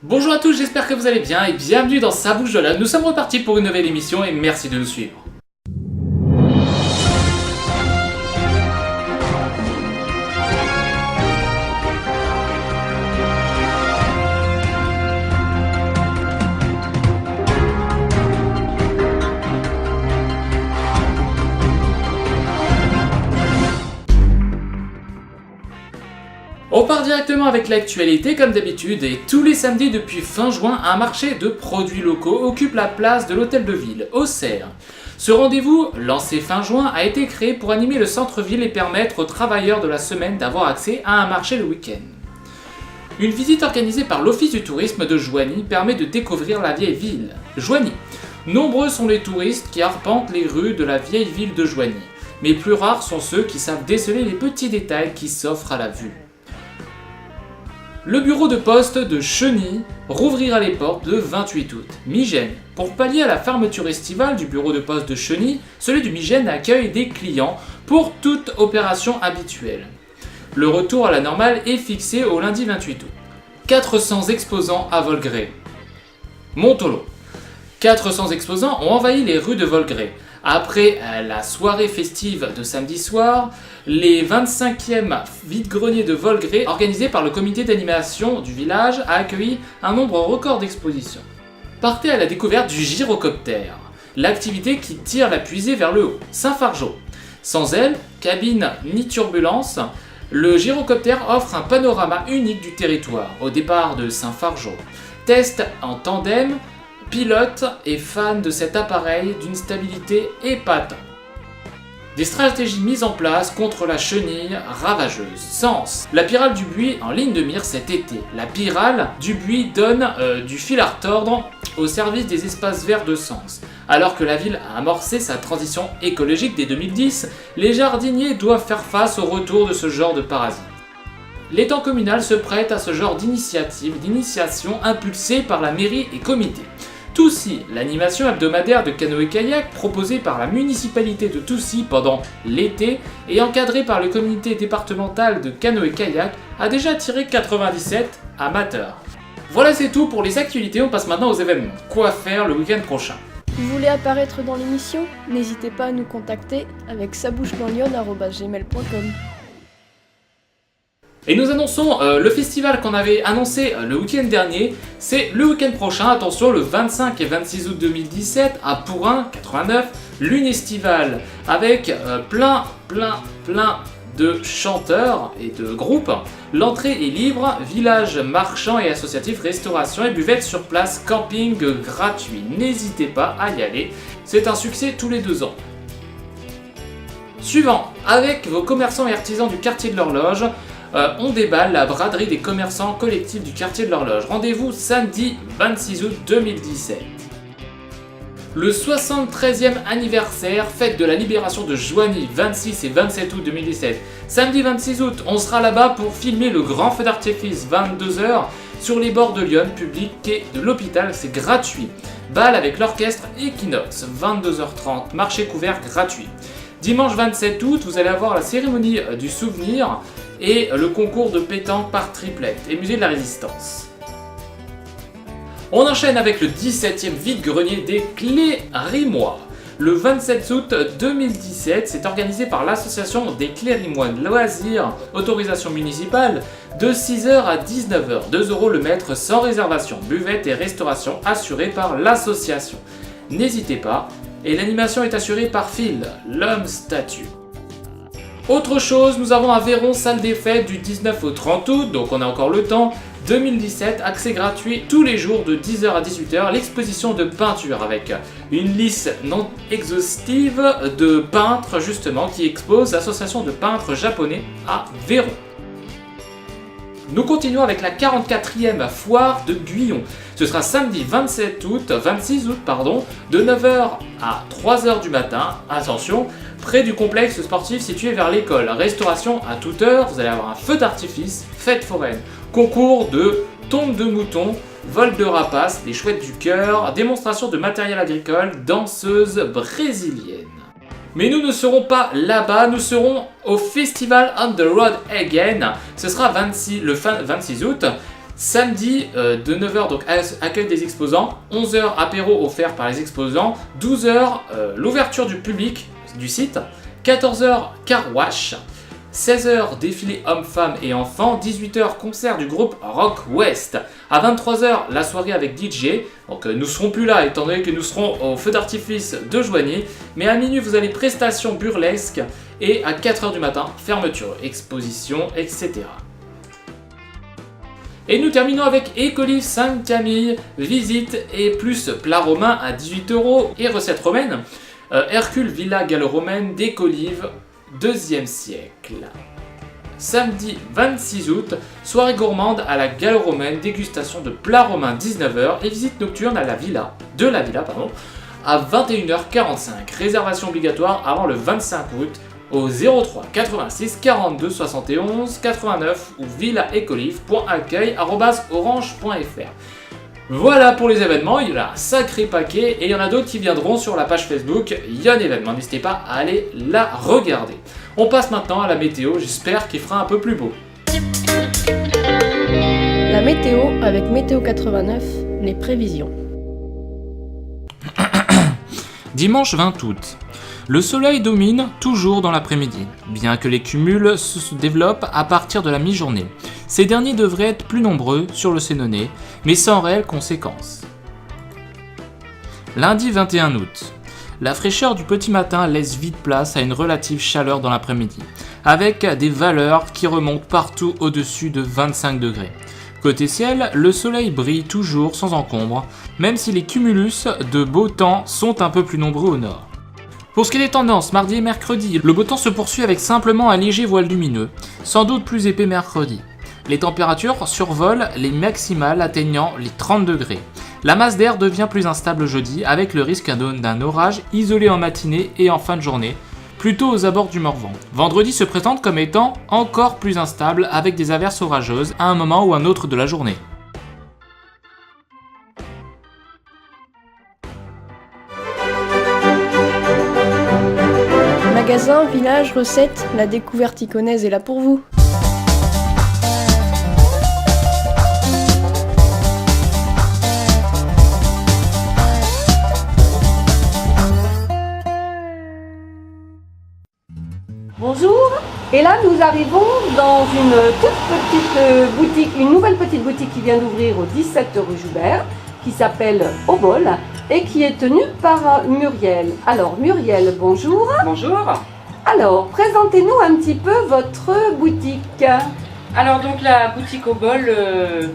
Bonjour à tous, j'espère que vous allez bien et bienvenue dans Ça bouge de là. Nous sommes repartis pour une nouvelle émission et merci de nous suivre. On part directement avec l'actualité comme d'habitude et tous les samedis depuis fin juin, un marché de produits locaux occupe la place de l'hôtel de ville, Auxerre. Ce rendez-vous, lancé fin juin, a été créé pour animer le centre-ville et permettre aux travailleurs de la semaine d'avoir accès à un marché le week-end. Une visite organisée par l'Office du tourisme de Joigny permet de découvrir la vieille ville. Joigny. Nombreux sont les touristes qui arpentent les rues de la vieille ville de Joigny, mais plus rares sont ceux qui savent déceler les petits détails qui s'offrent à la vue. Le bureau de poste de Cheny rouvrira les portes le 28 août. Migène. Pour pallier à la fermeture estivale du bureau de poste de Cheny, celui du Migène accueille des clients pour toute opération habituelle. Le retour à la normale est fixé au lundi 28 août. 400 exposants à Volgrès. Montolo. 400 exposants ont envahi les rues de Volgrès. Après la soirée festive de samedi soir, les 25e vide-greniers de Volgrès, organisés par le comité d'animation du village, a accueilli un nombre record d'expositions. Partez à la découverte du gyrocoptère, l'activité qui tire la puisée vers le haut. Saint-Fargeau. Sans aile, cabine ni turbulence, le gyrocoptère offre un panorama unique du territoire, au départ de Saint-Fargeau. Test en tandem, pilote et fan de cet appareil d'une stabilité épatante. Des stratégies mises en place contre la chenille ravageuse. Sens. La Pyrale du Buis en ligne de mire cet été. La Pyrale du Buis donne du fil à retordre au service des espaces verts de Sens. Alors que la ville a amorcé sa transition écologique dès 2010, les jardiniers doivent faire face au retour de ce genre de parasites. L'étang communal se prête à ce genre d'initiation impulsée par la mairie et comité. Toussy, l'animation hebdomadaire de canoë-kayak proposée par la municipalité de Toussy pendant l'été et encadrée par le comité départemental de canoë-kayak a déjà attiré 97 amateurs. Voilà, c'est tout pour les actualités, on passe maintenant aux événements. Quoi faire le week-end prochain? Vous voulez apparaître dans l'émission? N'hésitez pas à nous contacter avec sabouche.lyon@gmail.com. Et nous annonçons le festival qu'on avait annoncé le week-end dernier, c'est le week-end prochain, attention, le 25 et 26 août 2017 à Pourin, 89, l'Unestival, avec plein de chanteurs et de groupes. L'entrée est libre, village marchand et associatif, restauration et buvette sur place, camping gratuit. N'hésitez pas à y aller, c'est un succès tous les 2 ans. Suivant, avec vos commerçants et artisans du quartier de l'Horloge, on déballe la braderie des commerçants collectifs du quartier de l'Horloge. Rendez-vous samedi 26 août 2017. Le 73e anniversaire, fête de la libération de Joigny, 26 et 27 août 2017. Samedi 26 août, on sera là-bas pour filmer le grand feu d'artifice, 22h, sur les bords de Lyon, public quai de l'hôpital, c'est gratuit. Bal avec l'orchestre Equinox, 22h30, marché couvert gratuit. Dimanche 27 août, vous allez avoir la cérémonie du souvenir et le concours de pétanque par triplette et musée de la Résistance. On enchaîne avec le 17e vide-grenier des Clérimois. Le 27 août 2017, c'est organisé par l'association des Clérimoines Loisirs, autorisation municipale, de 6h à 19h, 2 € le mètre sans réservation, buvette et restauration assurée par l'association. N'hésitez pas, et l'animation est assurée par Phil, l'homme statue. Autre chose, nous avons à Véron, salle des fêtes du 19 au 30 août, donc on a encore le temps. 2017, accès gratuit tous les jours de 10h à 18h, l'exposition de peinture avec une liste non exhaustive de peintres justement qui expose l'association de peintres japonais à Véron. Nous continuons avec la 44e foire de Guyon. Ce sera samedi 26 août, de 9h à 3h du matin. Attention, près du complexe sportif situé vers l'école. Restauration à toute heure, vous allez avoir un feu d'artifice, fête foraine, concours de tonte de moutons, vol de rapaces, des chouettes du cœur, démonstration de matériel agricole, danseuse brésilienne. Mais nous ne serons pas là-bas, nous serons au Festival on the Road Again. Ce sera le 26 août. Samedi de 9h, donc accueil des exposants, 11h apéro offert par les exposants, 12h l'ouverture du public du site, 14h car wash, 16h défilé hommes-femmes et enfants, 18h concert du groupe Rock West, à 23h la soirée avec DJ, donc nous serons plus là étant donné que nous serons au feu d'artifice de Joigny, mais à minuit vous avez prestations burlesques et à 4h du matin fermeture, exposition, etc. Et nous terminons avec Écolive Sainte-Camille, visite et plus plat romain à 18€ et recettes romaines. Hercule Villa gallo-romaine d'Écolive, 2e siècle. Samedi 26 août, soirée gourmande à la gallo-romaine, dégustation de plats romains 19h et visite nocturne à la villa, à 21h45. Réservation obligatoire avant le 25 août au 03 86 42 71 89 ou villaecolive.accueil@orange.fr. Voilà pour les événements, il y en a un sacré paquet et il y en a d'autres qui viendront sur la page Facebook Yon Événements, n'hésitez pas à aller la regarder. On passe maintenant à la météo, j'espère qu'il fera un peu plus beau. La météo avec Météo 89, les prévisions. Dimanche 20 août. Le soleil domine toujours dans l'après-midi, bien que les cumuls se développent à partir de la mi-journée. Ces derniers devraient être plus nombreux sur le Sénonais, mais sans réelles conséquences. Lundi 21 août. La fraîcheur du petit matin laisse vite place à une relative chaleur dans l'après-midi, avec des valeurs qui remontent partout au-dessus de 25 degrés. Côté ciel, le soleil brille toujours sans encombre, même si les cumulus de beau temps sont un peu plus nombreux au nord. Pour ce qui est des tendances, mardi et mercredi, le beau temps se poursuit avec simplement un léger voile lumineux, sans doute plus épais mercredi. Les températures survolent les maximales atteignant les 30 degrés. La masse d'air devient plus instable jeudi avec le risque d'un orage isolé en matinée et en fin de journée, plutôt aux abords du Morvan. Vendredi se présente comme étant encore plus instable avec des averses orageuses à un moment ou un autre de la journée. Magasin, village, recettes, la découverte iconaise est là pour vous. Bonjour, et là nous arrivons dans une toute petite boutique, une nouvelle petite boutique qui vient d'ouvrir au 17 rue Joubert, qui s'appelle Au Bol et qui est tenue par Muriel. Alors Muriel, bonjour. Bonjour. Alors, présentez-nous un petit peu votre boutique. Alors donc la boutique Au Bol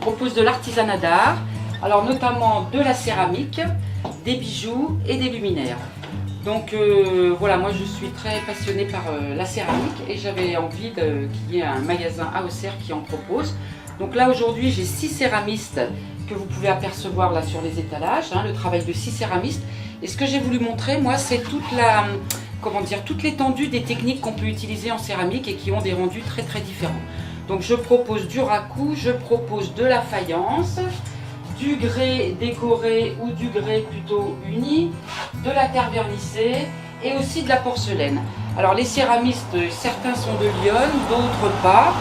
propose de l'artisanat d'art, alors notamment de la céramique, des bijoux et des luminaires. Donc voilà, moi je suis très passionnée par la céramique et j'avais envie qu'il y ait un magasin à Auxerre qui en propose. Donc là aujourd'hui j'ai 6 céramistes que vous pouvez apercevoir là sur les étalages, le travail de 6 céramistes. Et ce que j'ai voulu montrer moi c'est toute l'étendue des techniques qu'on peut utiliser en céramique et qui ont des rendus très très différents. Donc je propose du raku, je propose de la faïence, du grès décoré ou du grès plutôt uni, de la terre vernissée et aussi de la porcelaine. Alors les céramistes, certains sont de Lyon, d'autres pas.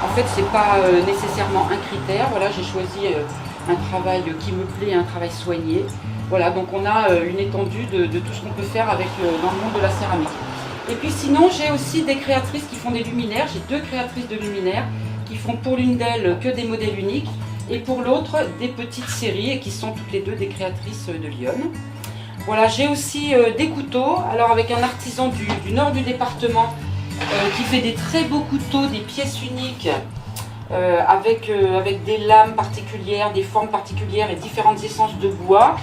En fait, c'est pas nécessairement un critère. Voilà, j'ai choisi un travail qui me plaît, un travail soigné. Voilà, donc on a une étendue de tout ce qu'on peut faire avec, dans le monde de la céramique. Et puis sinon, j'ai aussi des créatrices qui font des luminaires. J'ai 2 créatrices de luminaires qui font pour l'une d'elles que des modèles uniques et pour l'autre des petites séries et qui sont toutes les 2 des créatrices de Lyon. Voilà, j'ai aussi des couteaux, alors avec un artisan du nord du département qui fait des très beaux couteaux, des pièces uniques avec des lames particulières, des formes particulières et différentes essences de bois.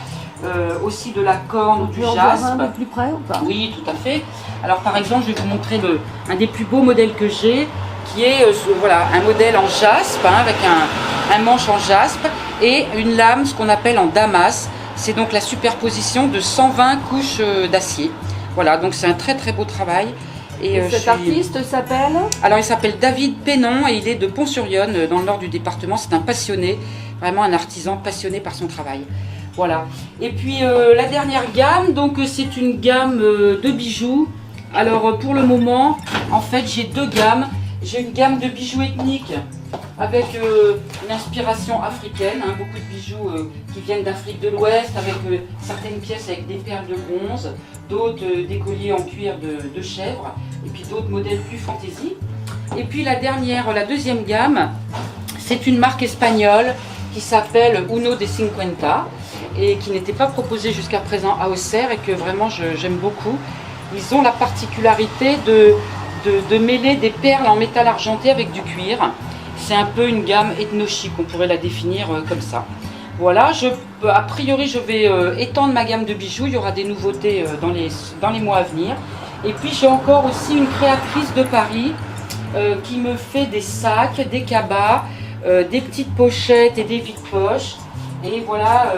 Aussi de la corne ou du jaspe. Un peu plus près ou pas? Oui, tout à fait. Alors par exemple, je vais vous montrer un des plus beaux modèles que j'ai, qui est voilà, un modèle en jaspe, avec un manche en jaspe et une lame, ce qu'on appelle en damas. C'est donc la superposition de 120 couches d'acier. Voilà, donc c'est un très très beau travail. Et cet artiste s'appelle? Alors il s'appelle David Pénon et il est de Pont-sur-Yonne, dans le nord du département. C'est un passionné, vraiment un artisan passionné par son travail. Voilà. Et puis la dernière gamme, donc c'est une gamme de bijoux. Alors pour le moment, en fait, j'ai 2 gammes. J'ai une gamme de bijoux ethniques avec une inspiration africaine, hein, beaucoup de bijoux qui viennent d'Afrique de l'Ouest, avec certaines pièces avec des perles de bronze, d'autres des colliers en cuir de chèvre, et puis d'autres modèles plus fantaisie. Et puis la deuxième gamme, c'est une marque espagnole qui s'appelle Uno de Cincuenta et qui n'était pas proposée jusqu'à présent à Auxerre et que vraiment j'aime beaucoup. Ils ont la particularité de mêler des perles en métal argenté avec du cuir. C'est un peu une gamme ethno-chic, on pourrait la définir comme ça. Voilà, a priori je vais étendre ma gamme de bijoux, il y aura des nouveautés dans les mois à venir. Et puis j'ai encore aussi une créatrice de Paris qui me fait des sacs, des cabas, des petites pochettes et des vides-poches. Et voilà,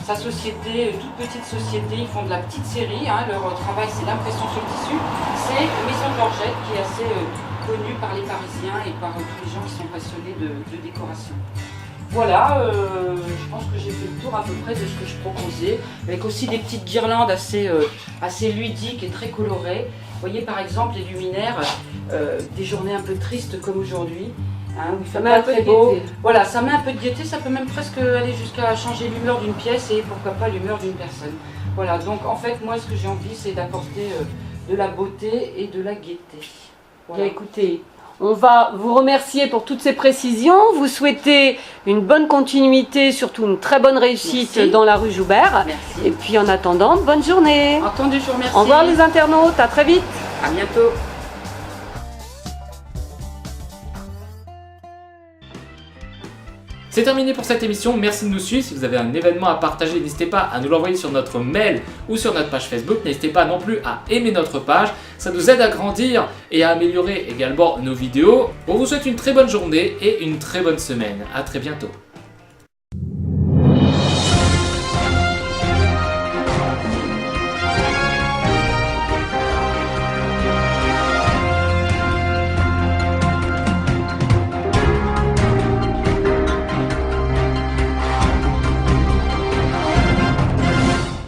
sa société, toute petite société, ils font de la petite série, hein, leur travail c'est l'impression sur le tissu. C'est Maison Georgette qui est assez connue par les Parisiens et par tous les gens qui sont passionnés de décoration. Voilà, je pense que j'ai fait le tour à peu près de ce que je proposais, avec aussi des petites guirlandes assez ludiques et très colorées. Vous voyez par exemple les luminaires, des journées un peu tristes comme aujourd'hui, hein, où il fait pas très beau. Voilà, ça met un peu de gaieté, ça peut même presque aller jusqu'à changer l'humeur d'une pièce et pourquoi pas l'humeur d'une personne. Voilà, donc en fait moi ce que j'ai envie c'est d'apporter de la beauté et de la gaieté. Voilà. Bien, écoutez, on va vous remercier pour toutes ces précisions, vous souhaiter une bonne continuité, surtout une très bonne réussite Merci. dans la rue Joubert. Merci. Et puis en attendant, bonne journée. Entendu, je vous remercie. Au revoir les internautes, à très vite. À bientôt. C'est terminé pour cette émission, merci de nous suivre. Si vous avez un événement à partager, n'hésitez pas à nous l'envoyer sur notre mail ou sur notre page Facebook. N'hésitez pas non plus à aimer notre page, ça nous aide à grandir et à améliorer également nos vidéos. On vous souhaite une très bonne journée et une très bonne semaine. À très bientôt.